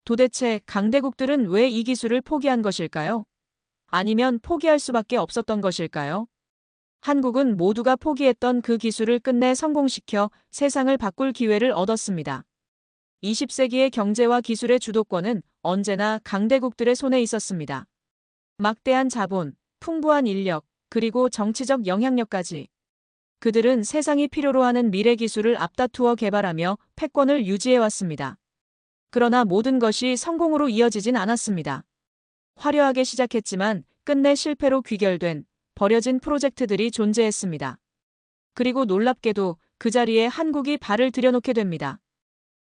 도대체 강대국들은 왜 이 기술을 포기한 것일까요? 아니면 포기할 수밖에 없었던 것일까요? 한국은 모두가 포기했던 그 기술을 끝내 성공시켜 세상을 바꿀 기회를 얻었습니다. 20세기의 경제와 기술의 주도권은 언제나 강대국들의 손에 있었습니다. 막대한 자본, 풍부한 인력, 그리고 정치적 영향력까지. 그들은 세상이 필요로 하는 미래 기술을 앞다투어 개발하며 패권을 유지해왔습니다. 그러나 모든 것이 성공으로 이어지진 않았습니다. 화려하게 시작했지만 끝내 실패로 귀결된 버려진 프로젝트들이 존재했습니다. 그리고 놀랍게도 그 자리에 한국이 발을 들여놓게 됩니다.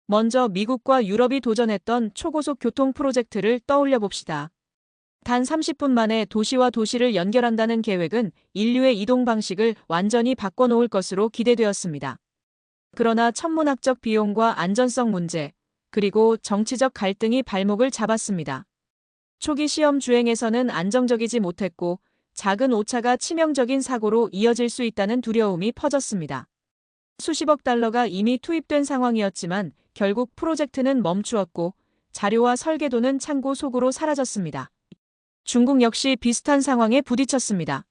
먼저 미국과 유럽이 도전했던 초고속 교통 프로젝트를 떠올려 봅시다. 단 30분 만에 도시와 도시를 연결한다는 계획은 인류의 이동 방식을 완전히 바꿔놓을 것으로 기대되었습니다. 그러나 천문학적 비용과 안전성 문제, 그리고 정치적 갈등이 발목을 잡았습니다. 초기 시험 주행에서는 안정적이지 못했고 작은 오차가 치명적인 사고로 이어질 수 있다는 두려움이 퍼졌습니다. 수십억 달러가 이미 투입된 상황이었지만 결국 프로젝트는 멈추었고 자료와 설계도는 창고 속으로 사라졌습니다. 중국 역시 비슷한 상황에 부딪혔습니다.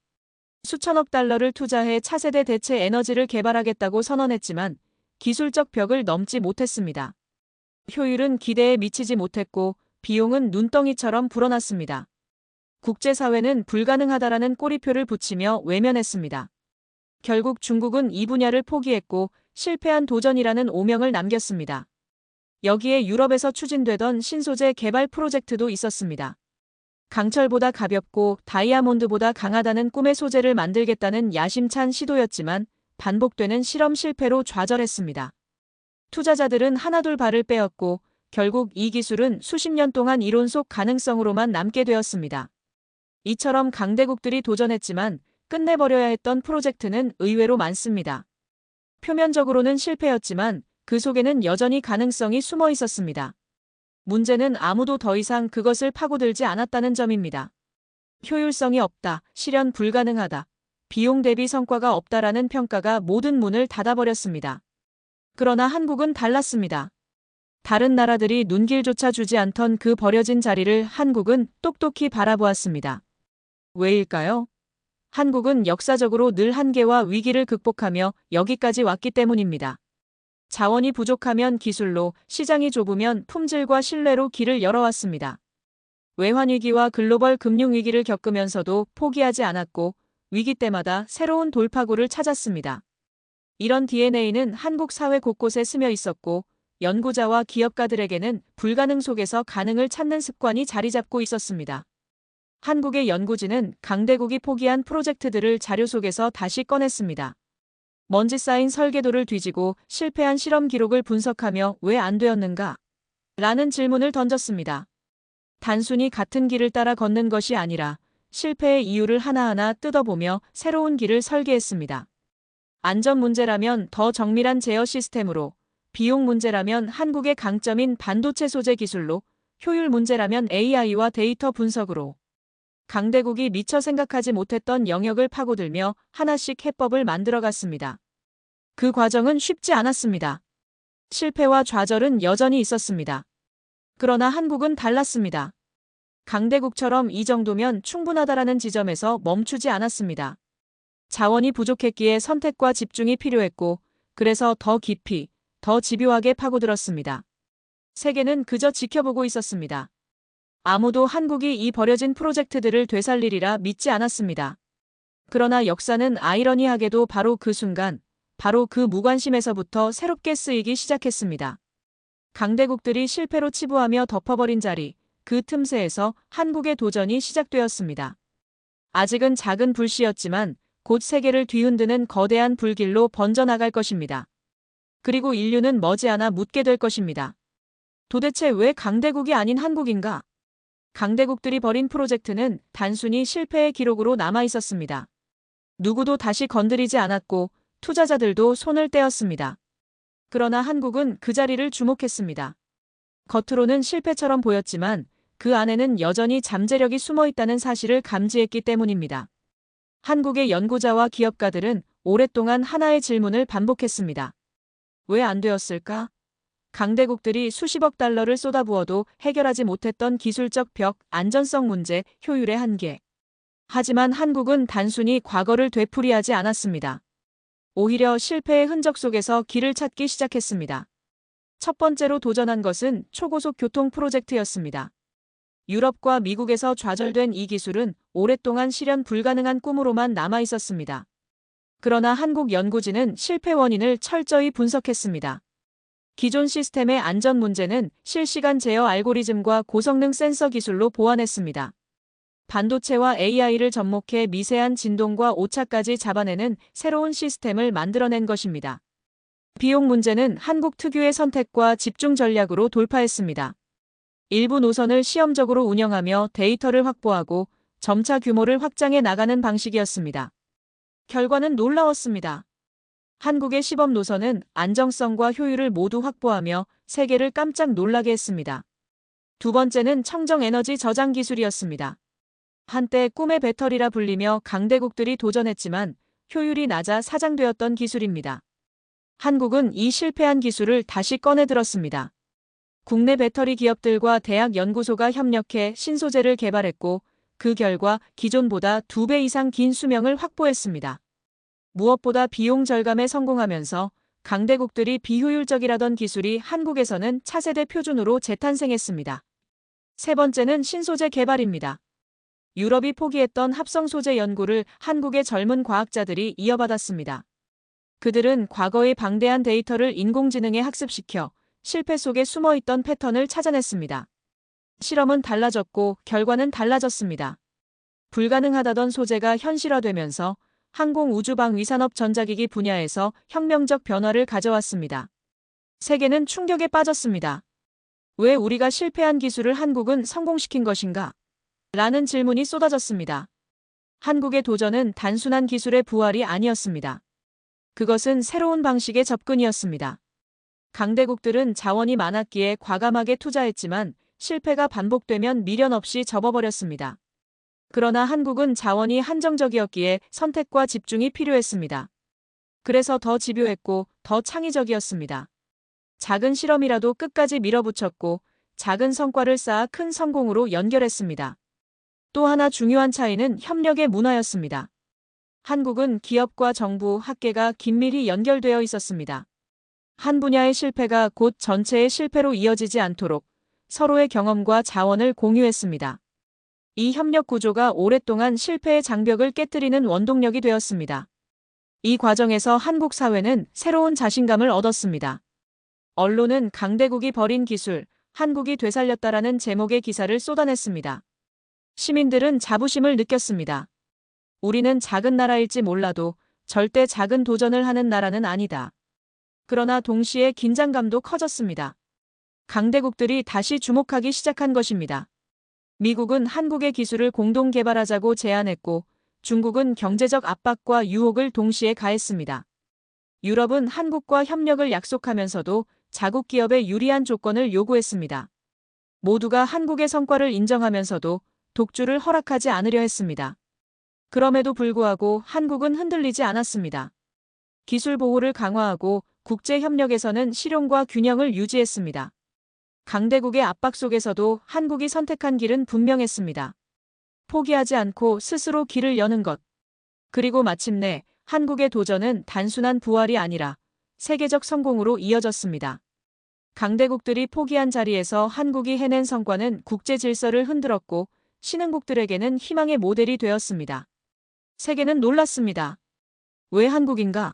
수천억 달러를 투자해 차세대 대체 에너지를 개발하겠다고 선언했지만 기술적 벽을 넘지 못했습니다. 효율은 기대에 미치지 못했고 비용은 눈덩이처럼 불어났습니다. 국제사회는 불가능하다라는 꼬리표를 붙이며 외면했습니다. 결국 중국은 이 분야를 포기했고 실패한 도전이라는 오명을 남겼습니다. 여기에 유럽에서 추진되던 신소재 개발 프로젝트도 있었습니다. 강철보다 가볍고 다이아몬드보다 강하다는 꿈의 소재를 만들겠다는 야심찬 시도였지만 반복되는 실험 실패로 좌절했습니다. 투자자들은 하나둘 발을 빼었고 결국 이 기술은 수십 년 동안 이론 속 가능성으로만 남게 되었습니다. 이처럼 강대국들이 도전했지만 끝내버려야 했던 프로젝트는 의외로 많습니다. 표면적으로는 실패였지만 그 속에는 여전히 가능성이 숨어 있었습니다. 문제는 아무도 더 이상 그것을 파고들지 않았다는 점입니다. 효율성이 없다, 실현 불가능하다, 비용 대비 성과가 없다라는 평가가 모든 문을 닫아버렸습니다. 그러나 한국은 달랐습니다. 다른 나라들이 눈길조차 주지 않던 그 버려진 자리를 한국은 똑똑히 바라보았습니다. 왜일까요? 한국은 역사적으로 늘 한계와 위기를 극복하며 여기까지 왔기 때문입니다. 자원이 부족하면 기술로, 시장이 좁으면 품질과 신뢰로 길을 열어왔습니다. 외환위기와 글로벌 금융위기를 겪으면서도 포기하지 않았고 위기 때마다 새로운 돌파구를 찾았습니다. 이런 DNA는 한국 사회 곳곳에 스며 있었고 연구자와 기업가들에게는 불가능 속에서 가능을 찾는 습관이 자리 잡고 있었습니다. 한국의 연구진은 강대국이 포기한 프로젝트들을 자료 속에서 다시 꺼냈습니다. 먼지 쌓인 설계도를 뒤지고 실패한 실험 기록을 분석하며 왜 안 되었는가? 라는 질문을 던졌습니다. 단순히 같은 길을 따라 걷는 것이 아니라 실패의 이유를 하나하나 뜯어보며 새로운 길을 설계했습니다. 안전 문제라면 더 정밀한 제어 시스템으로, 비용 문제라면 한국의 강점인 반도체 소재 기술로, 효율 문제라면 AI와 데이터 분석으로. 강대국이 미처 생각하지 못했던 영역을 파고들며 하나씩 해법을 만들어갔습니다. 그 과정은 쉽지 않았습니다. 실패와 좌절은 여전히 있었습니다. 그러나 한국은 달랐습니다. 강대국처럼 이 정도면 충분하다라는 지점에서 멈추지 않았습니다. 자원이 부족했기에 선택과 집중이 필요했고, 그래서 더 깊이, 더 집요하게 파고들었습니다. 세계는 그저 지켜보고 있었습니다. 아무도 한국이 이 버려진 프로젝트들을 되살리리라 믿지 않았습니다. 그러나 역사는 아이러니하게도 바로 그 순간, 바로 그 무관심에서부터 새롭게 쓰이기 시작했습니다. 강대국들이 실패로 치부하며 덮어버린 자리, 그 틈새에서 한국의 도전이 시작되었습니다. 아직은 작은 불씨였지만 곧 세계를 뒤흔드는 거대한 불길로 번져나갈 것입니다. 그리고 인류는 머지않아 묻게 될 것입니다. 도대체 왜 강대국이 아닌 한국인가? 강대국들이 벌인 프로젝트는 단순히 실패의 기록으로 남아 있었습니다. 누구도 다시 건드리지 않았고 투자자들도 손을 떼었습니다. 그러나 한국은 그 자리를 주목했습니다. 겉으로는 실패처럼 보였지만 그 안에는 여전히 잠재력이 숨어 있다는 사실을 감지했기 때문입니다. 한국의 연구자와 기업가들은 오랫동안 하나의 질문을 반복했습니다. 왜 안 되었을까? 강대국들이 수십억 달러를 쏟아부어도 해결하지 못했던 기술적 벽, 안전성 문제, 효율의 한계. 하지만 한국은 단순히 과거를 되풀이하지 않았습니다. 오히려 실패의 흔적 속에서 길을 찾기 시작했습니다. 첫 번째로 도전한 것은 초고속 교통 프로젝트였습니다. 유럽과 미국에서 좌절된 이 기술은 오랫동안 실현 불가능한 꿈으로만 남아 있었습니다. 그러나 한국 연구진은 실패 원인을 철저히 분석했습니다. 기존 시스템의 안전 문제는 실시간 제어 알고리즘과 고성능 센서 기술로 보완했습니다. 반도체와 AI를 접목해 미세한 진동과 오차까지 잡아내는 새로운 시스템을 만들어낸 것입니다. 비용 문제는 한국 특유의 선택과 집중 전략으로 돌파했습니다. 일부 노선을 시험적으로 운영하며 데이터를 확보하고 점차 규모를 확장해 나가는 방식이었습니다. 결과는 놀라웠습니다. 한국의 시범 노선은 안정성과 효율을 모두 확보하며 세계를 깜짝 놀라게 했습니다. 두 번째는 청정 에너지 저장 기술이었습니다. 한때 꿈의 배터리라 불리며 강대국들이 도전했지만 효율이 낮아 사장되었던 기술입니다. 한국은 이 실패한 기술을 다시 꺼내 들었습니다. 국내 배터리 기업들과 대학 연구소가 협력해 신소재를 개발했고 그 결과 기존보다 2배 이상 긴 수명을 확보했습니다. 무엇보다 비용 절감에 성공하면서 강대국들이 비효율적이라던 기술이 한국에서는 차세대 표준으로 재탄생했습니다. 세 번째는 신소재 개발입니다. 유럽이 포기했던 합성 소재 연구를 한국의 젊은 과학자들이 이어받았습니다. 그들은 과거의 방대한 데이터를 인공지능에 학습시켜 실패 속에 숨어있던 패턴을 찾아냈습니다. 실험은 달라졌고 결과는 달라졌습니다. 불가능하다던 소재가 현실화되면서 항공 우주방 위산업 전자기기 분야에서 혁명적 변화를 가져왔습니다. 세계는 충격에 빠졌습니다. 왜 우리가 실패한 기술을 한국은 성공시킨 것인가? 라는 질문이 쏟아졌습니다. 한국의 도전은 단순한 기술의 부활이 아니었습니다. 그것은 새로운 방식의 접근이었습니다. 강대국들은 자원이 많았기에 과감하게 투자했지만 실패가 반복되면 미련 없이 접어버렸습니다. 그러나 한국은 자원이 한정적이었기에 선택과 집중이 필요했습니다. 그래서 더 집요했고 더 창의적이었습니다. 작은 실험이라도 끝까지 밀어붙였고 작은 성과를 쌓아 큰 성공으로 연결했습니다. 또 하나 중요한 차이는 협력의 문화였습니다. 한국은 기업과 정부, 학계가 긴밀히 연결되어 있었습니다. 한 분야의 실패가 곧 전체의 실패로 이어지지 않도록 서로의 경험과 자원을 공유했습니다. 이 협력 구조가 오랫동안 실패의 장벽을 깨뜨리는 원동력이 되었습니다. 이 과정에서 한국 사회는 새로운 자신감을 얻었습니다. 언론은 강대국이 버린 기술, 한국이 되살렸다라는 제목의 기사를 쏟아냈습니다. 시민들은 자부심을 느꼈습니다. 우리는 작은 나라일지 몰라도 절대 작은 도전을 하는 나라는 아니다. 그러나 동시에 긴장감도 커졌습니다. 강대국들이 다시 주목하기 시작한 것입니다. 미국은 한국의 기술을 공동 개발하자고 제안했고 중국은 경제적 압박과 유혹을 동시에 가했습니다. 유럽은 한국과 협력을 약속하면서도 자국 기업에 유리한 조건을 요구했습니다. 모두가 한국의 성과를 인정하면서도 독주를 허락하지 않으려 했습니다. 그럼에도 불구하고 한국은 흔들리지 않았습니다. 기술 보호를 강화하고 국제 협력에서는 실용과 균형을 유지했습니다. 강대국의 압박 속에서도 한국이 선택한 길은 분명했습니다. 포기하지 않고 스스로 길을 여는 것. 그리고 마침내 한국의 도전은 단순한 부활이 아니라 세계적 성공으로 이어졌습니다. 강대국들이 포기한 자리에서 한국이 해낸 성과는 국제 질서를 흔들었고 신흥국들에게는 희망의 모델이 되었습니다. 세계는 놀랐습니다. 왜 한국인가?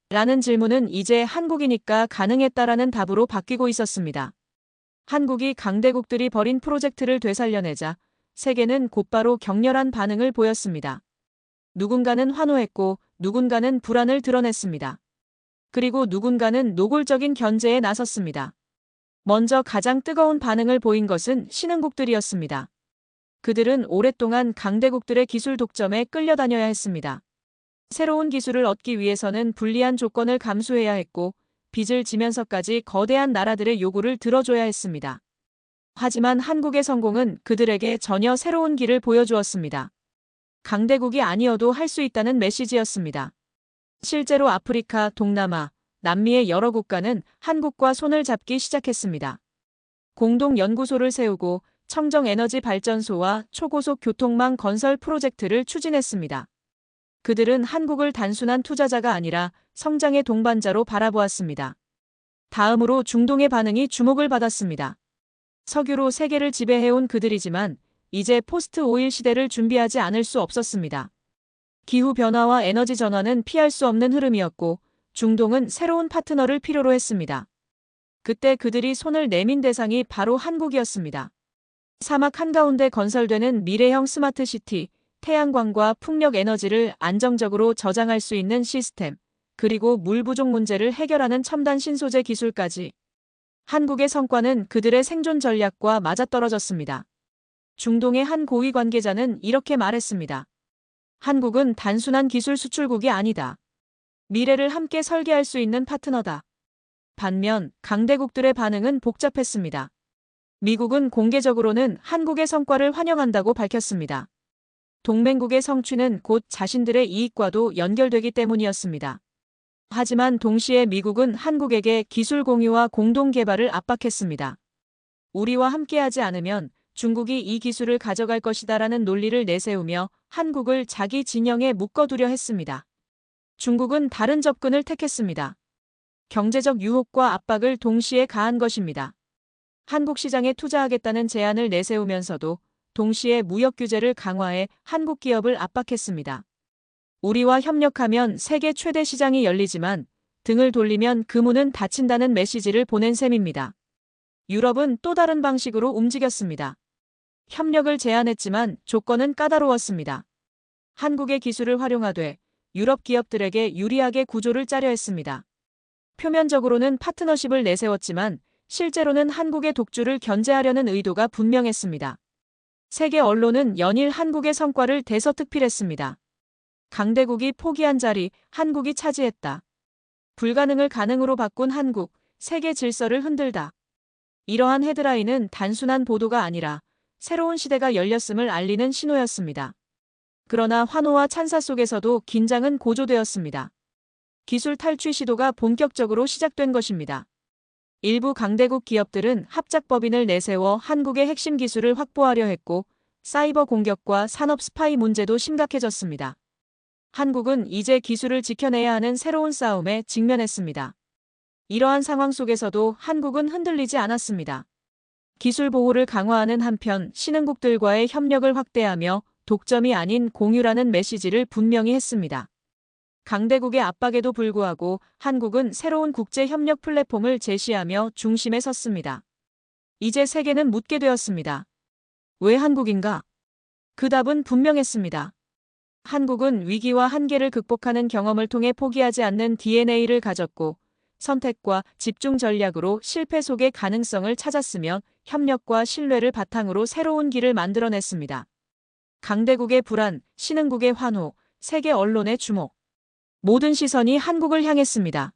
라는 질문은 이제 한국이니까 가능했다라는 답으로 바뀌고 있었습니다. 한국이 강대국들이 벌인 프로젝트를 되살려내자 세계는 곧바로 격렬한 반응을 보였습니다. 누군가는 환호했고 누군가는 불안을 드러냈습니다. 그리고 누군가는 노골적인 견제에 나섰습니다. 먼저 가장 뜨거운 반응을 보인 것은 신흥국들이었습니다. 그들은 오랫동안 강대국들의 기술 독점에 끌려다녀야 했습니다. 새로운 기술을 얻기 위해서는 불리한 조건을 감수해야 했고 빚을 지면서까지 거대한 나라들의 요구를 들어줘야 했습니다. 하지만 한국의 성공은 그들에게 전혀 새로운 길을 보여주었습니다. 강대국이 아니어도 할 수 있다는 메시지였습니다. 실제로 아프리카, 동남아, 남미의 여러 국가는 한국과 손을 잡기 시작했습니다. 공동 연구소를 세우고 청정에너지 발전소와 초고속 교통망 건설 프로젝트를 추진했습니다. 그들은 한국을 단순한 투자자가 아니라 성장의 동반자로 바라보았습니다. 다음으로 중동의 반응이 주목을 받았습니다. 석유로 세계를 지배해온 그들이지만 이제 포스트 오일 시대를 준비하지 않을 수 없었습니다. 기후변화와 에너지 전환은 피할 수 없는 흐름이었고 중동은 새로운 파트너를 필요로 했습니다. 그때 그들이 손을 내민 대상이 바로 한국이었습니다. 사막 한가운데 건설되는 미래형 스마트 시티, 태양광과 풍력 에너지를 안정적으로 저장할 수 있는 시스템, 그리고 물 부족 문제를 해결하는 첨단 신소재 기술까지. 한국의 성과는 그들의 생존 전략과 맞아떨어졌습니다. 중동의 한 고위 관계자는 이렇게 말했습니다. 한국은 단순한 기술 수출국이 아니다. 미래를 함께 설계할 수 있는 파트너다. 반면 강대국들의 반응은 복잡했습니다. 미국은 공개적으로는 한국의 성과를 환영한다고 밝혔습니다. 동맹국의 성취는 곧 자신들의 이익과도 연결되기 때문이었습니다. 하지만 동시에 미국은 한국에게 기술 공유와 공동 개발을 압박했습니다. 우리와 함께하지 않으면 중국이 이 기술을 가져갈 것이다라는 논리를 내세우며 한국을 자기 진영에 묶어두려 했습니다. 중국은 다른 접근을 택했습니다. 경제적 유혹과 압박을 동시에 가한 것입니다. 한국 시장에 투자하겠다는 제안을 내세우면서도 동시에 무역 규제를 강화해 한국 기업을 압박했습니다. 우리와 협력하면 세계 최대 시장이 열리지만 등을 돌리면 그 문은 닫힌다는 메시지를 보낸 셈입니다. 유럽은 또 다른 방식으로 움직였습니다. 협력을 제안했지만 조건은 까다로웠습니다. 한국의 기술을 활용하되 유럽 기업들에게 유리하게 구조를 짜려 했습니다. 표면적으로는 파트너십을 내세웠지만 실제로는 한국의 독주를 견제하려는 의도가 분명했습니다. 세계 언론은 연일 한국의 성과를 대서특필했습니다. 강대국이 포기한 자리, 한국이 차지했다. 불가능을 가능으로 바꾼 한국, 세계 질서를 흔들다. 이러한 헤드라인은 단순한 보도가 아니라 새로운 시대가 열렸음을 알리는 신호였습니다. 그러나 환호와 찬사 속에서도 긴장은 고조되었습니다. 기술 탈취 시도가 본격적으로 시작된 것입니다. 일부 강대국 기업들은 합작법인을 내세워 한국의 핵심 기술을 확보하려 했고 사이버 공격과 산업 스파이 문제도 심각해졌습니다. 한국은 이제 기술을 지켜내야 하는 새로운 싸움에 직면했습니다. 이러한 상황 속에서도 한국은 흔들리지 않았습니다. 기술 보호를 강화하는 한편 신흥국들과의 협력을 확대하며 독점이 아닌 공유라는 메시지를 분명히 했습니다. 강대국의 압박에도 불구하고 한국은 새로운 국제 협력 플랫폼을 제시하며 중심에 섰습니다. 이제 세계는 묻게 되었습니다. 왜 한국인가? 그 답은 분명했습니다. 한국은 위기와 한계를 극복하는 경험을 통해 포기하지 않는 DNA를 가졌고 선택과 집중 전략으로 실패 속의 가능성을 찾았으며 협력과 신뢰를 바탕으로 새로운 길을 만들어냈습니다. 강대국의 불안, 신흥국의 환호, 세계 언론의 주목. 모든 시선이 한국을 향했습니다.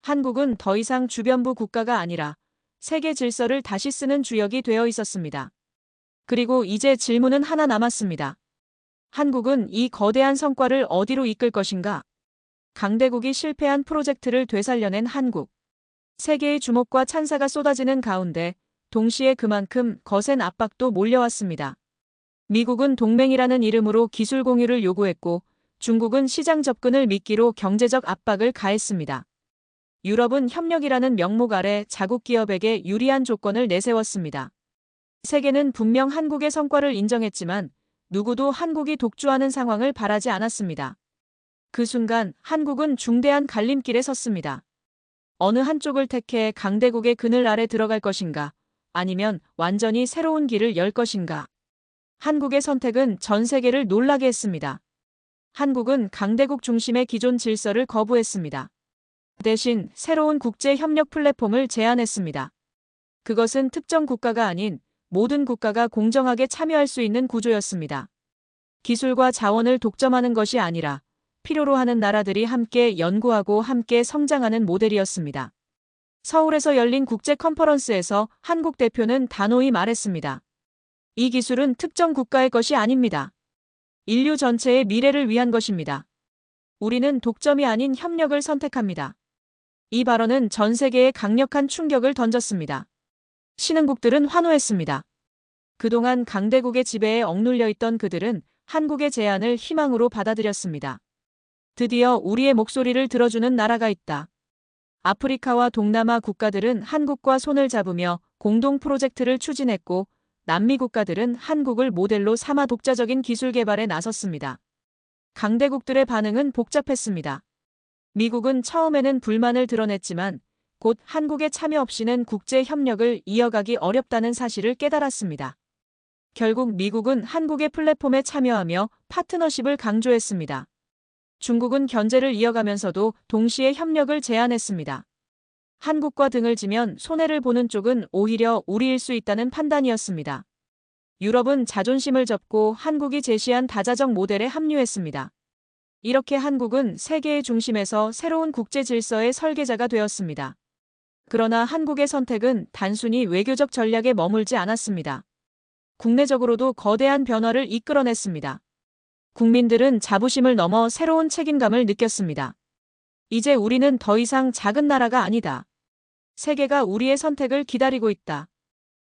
한국은 더 이상 주변부 국가가 아니라 세계 질서를 다시 쓰는 주역이 되어 있었습니다. 그리고 이제 질문은 하나 남았습니다. 한국은 이 거대한 성과를 어디로 이끌 것인가? 강대국이 실패한 프로젝트를 되살려낸 한국. 세계의 주목과 찬사가 쏟아지는 가운데 동시에 그만큼 거센 압박도 몰려왔습니다. 미국은 동맹이라는 이름으로 기술 공유를 요구했고 중국은 시장 접근을 미끼로 경제적 압박을 가했습니다. 유럽은 협력이라는 명목 아래 자국 기업에게 유리한 조건을 내세웠습니다. 세계는 분명 한국의 성과를 인정했지만 누구도 한국이 독주하는 상황을 바라지 않았습니다. 그 순간 한국은 중대한 갈림길에 섰습니다. 어느 한쪽을 택해 강대국의 그늘 아래 들어갈 것인가? 아니면 완전히 새로운 길을 열 것인가? 한국의 선택은 전 세계를 놀라게 했습니다. 한국은 강대국 중심의 기존 질서를 거부했습니다. 대신 새로운 국제 협력 플랫폼을 제안했습니다. 그것은 특정 국가가 아닌 모든 국가가 공정하게 참여할 수 있는 구조였습니다. 기술과 자원을 독점하는 것이 아니라 필요로 하는 나라들이 함께 연구하고 함께 성장하는 모델이었습니다. 서울에서 열린 국제 컨퍼런스에서 한국 대표는 단호히 말했습니다. 이 기술은 특정 국가의 것이 아닙니다. 인류 전체의 미래를 위한 것입니다. 우리는 독점이 아닌 협력을 선택합니다. 이 발언은 전 세계에 강력한 충격을 던졌습니다. 신흥국들은 환호했습니다. 그동안 강대국의 지배에 억눌려 있던 그들은 한국의 제안을 희망으로 받아들였습니다. 드디어 우리의 목소리를 들어주는 나라가 있다. 아프리카와 동남아 국가들은 한국과 손을 잡으며 공동 프로젝트를 추진했고, 남미 국가들은 한국을 모델로 삼아 독자적인 기술 개발에 나섰습니다. 강대국들의 반응은 복잡했습니다. 미국은 처음에는 불만을 드러냈지만 곧 한국의 참여 없이는 국제 협력을 이어가기 어렵다는 사실을 깨달았습니다. 결국 미국은 한국의 플랫폼에 참여하며 파트너십을 강조했습니다. 중국은 견제를 이어가면서도 동시에 협력을 제안했습니다. 한국과 등을 지면 손해를 보는 쪽은 오히려 우리일 수 있다는 판단이었습니다. 유럽은 자존심을 접고 한국이 제시한 다자적 모델에 합류했습니다. 이렇게 한국은 세계의 중심에서 새로운 국제 질서의 설계자가 되었습니다. 그러나 한국의 선택은 단순히 외교적 전략에 머물지 않았습니다. 국내적으로도 거대한 변화를 이끌어냈습니다. 국민들은 자부심을 넘어 새로운 책임감을 느꼈습니다. 이제 우리는 더 이상 작은 나라가 아니다. 세계가 우리의 선택을 기다리고 있다.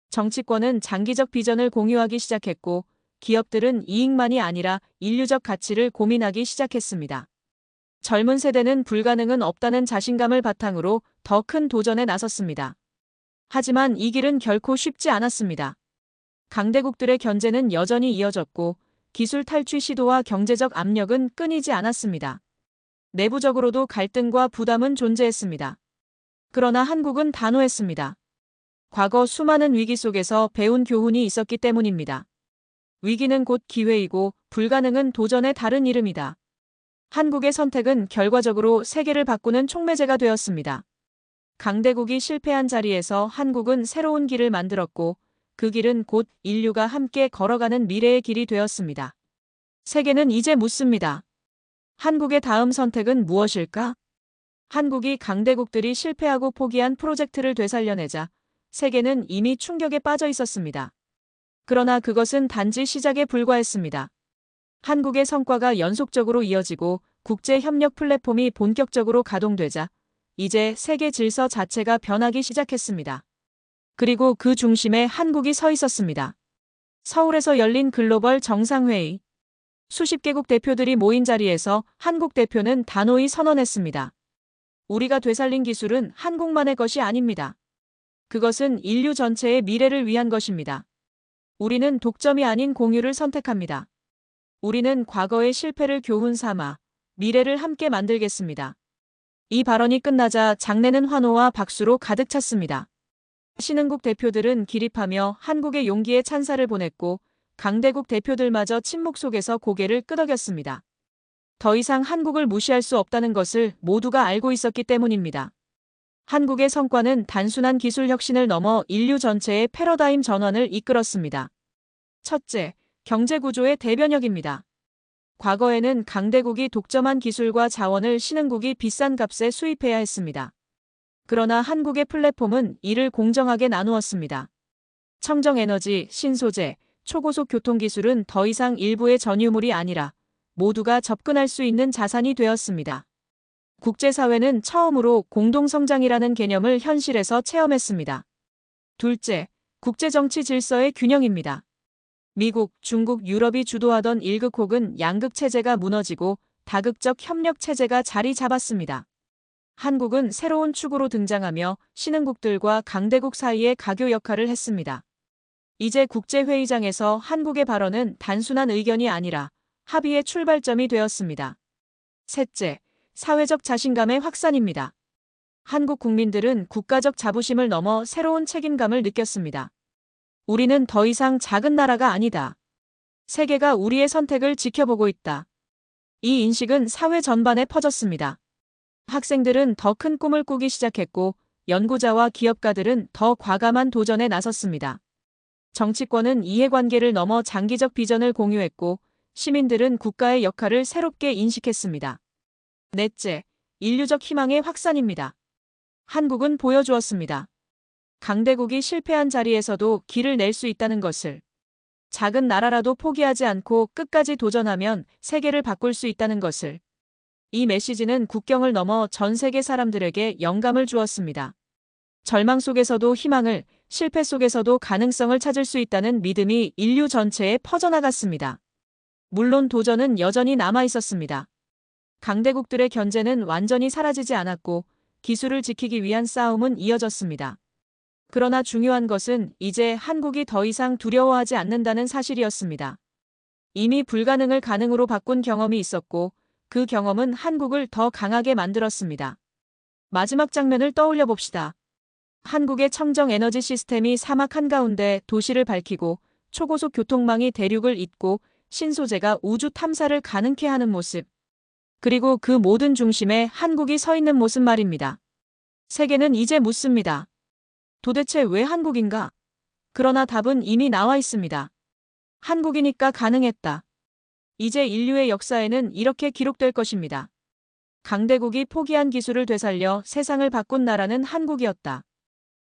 정치권은 장기적 비전을 공유하기 시작했고, 기업들은 이익만이 아니라 인류적 가치를 고민하기 시작했습니다. 젊은 세대는 불가능은 없다는 자신감을 바탕으로 더 큰 도전에 나섰습니다. 하지만 이 길은 결코 쉽지 않았습니다. 강대국들의 견제는 여전히 이어졌고, 기술 탈취 시도와 경제적 압력은 끊이지 않았습니다. 내부적으로도 갈등과 부담은 존재했습니다. 그러나 한국은 단호했습니다. 과거 수많은 위기 속에서 배운 교훈이 있었기 때문입니다. 위기는 곧 기회이고 불가능은 도전의 다른 이름이다. 한국의 선택은 결과적으로 세계를 바꾸는 촉매제가 되었습니다. 강대국이 실패한 자리에서 한국은 새로운 길을 만들었고, 그 길은 곧 인류가 함께 걸어가는 미래의 길이 되었습니다. 세계는 이제 묻습니다. 한국의 다음 선택은 무엇일까? 한국이 강대국들이 실패하고 포기한 프로젝트를 되살려내자 세계는 이미 충격에 빠져 있었습니다. 그러나 그것은 단지 시작에 불과했습니다. 한국의 성과가 연속적으로 이어지고 국제 협력 플랫폼이 본격적으로 가동되자 이제 세계 질서 자체가 변하기 시작했습니다. 그리고 그 중심에 한국이 서 있었습니다. 서울에서 열린 글로벌 정상회의. 수십 개국 대표들이 모인 자리에서 한국 대표는 단호히 선언했습니다. 우리가 되살린 기술은 한국만의 것이 아닙니다. 그것은 인류 전체의 미래를 위한 것입니다. 우리는 독점이 아닌 공유를 선택합니다. 우리는 과거의 실패를 교훈 삼아 미래를 함께 만들겠습니다. 이 발언이 끝나자 장내는 환호와 박수로 가득 찼습니다. 신흥국 대표들은 기립하며 한국의 용기에 찬사를 보냈고, 강대국 대표들마저 침묵 속에서 고개를 끄덕였습니다. 더 이상 한국을 무시할 수 없다는 것을 모두가 알고 있었기 때문입니다. 한국의 성과는 단순한 기술 혁신을 넘어 인류 전체의 패러다임 전환을 이끌었습니다. 첫째, 경제 구조의 대변혁입니다. 과거에는 강대국이 독점한 기술과 자원을 신흥국이 비싼 값에 수입해야 했습니다. 그러나 한국의 플랫폼은 이를 공정하게 나누었습니다. 청정에너지, 신소재, 초고속 교통기술은 더 이상 일부의 전유물이 아니라 모두가 접근할 수 있는 자산이 되었습니다. 국제사회는 처음으로 공동성장이라는 개념을 현실에서 체험했습니다. 둘째, 국제정치 질서의 균형입니다. 미국, 중국, 유럽이 주도하던 일극 혹은 양극 체제가 무너지고 다극적 협력 체제가 자리 잡았습니다. 한국은 새로운 축으로 등장하며 신흥국들과 강대국 사이의 가교 역할을 했습니다. 이제 국제회의장에서 한국의 발언은 단순한 의견이 아니라 합의의 출발점이 되었습니다. 셋째, 사회적 자신감의 확산입니다. 한국 국민들은 국가적 자부심을 넘어 새로운 책임감을 느꼈습니다. 우리는 더 이상 작은 나라가 아니다. 세계가 우리의 선택을 지켜보고 있다. 이 인식은 사회 전반에 퍼졌습니다. 학생들은 더 큰 꿈을 꾸기 시작했고, 연구자와 기업가들은 더 과감한 도전에 나섰습니다. 정치권은 이해관계를 넘어 장기적 비전을 공유했고, 시민들은 국가의 역할을 새롭게 인식했습니다. 넷째, 인류적 희망의 확산입니다. 한국은 보여주었습니다. 강대국이 실패한 자리에서도 길을 낼 수 있다는 것을. 작은 나라라도 포기하지 않고 끝까지 도전하면 세계를 바꿀 수 있다는 것을. 이 메시지는 국경을 넘어 전 세계 사람들에게 영감을 주었습니다. 절망 속에서도 희망을, 실패 속에서도 가능성을 찾을 수 있다는 믿음이 인류 전체에 퍼져나갔습니다. 물론 도전은 여전히 남아 있었습니다. 강대국들의 견제는 완전히 사라지지 않았고 기술을 지키기 위한 싸움은 이어졌습니다. 그러나 중요한 것은 이제 한국이 더 이상 두려워하지 않는다는 사실이었습니다. 이미 불가능을 가능으로 바꾼 경험이 있었고 그 경험은 한국을 더 강하게 만들었습니다. 마지막 장면을 떠올려 봅시다. 한국의 청정 에너지 시스템이 사막 한가운데 도시를 밝히고 초고속 교통망이 대륙을 잇고 신소재가 우주 탐사를 가능케 하는 모습. 그리고 그 모든 중심에 한국이 서 있는 모습 말입니다. 세계는 이제 묻습니다. 도대체 왜 한국인가? 그러나 답은 이미 나와 있습니다. 한국이니까 가능했다. 이제 인류의 역사에는 이렇게 기록될 것입니다. 강대국이 포기한 기술을 되살려 세상을 바꾼 나라는 한국이었다.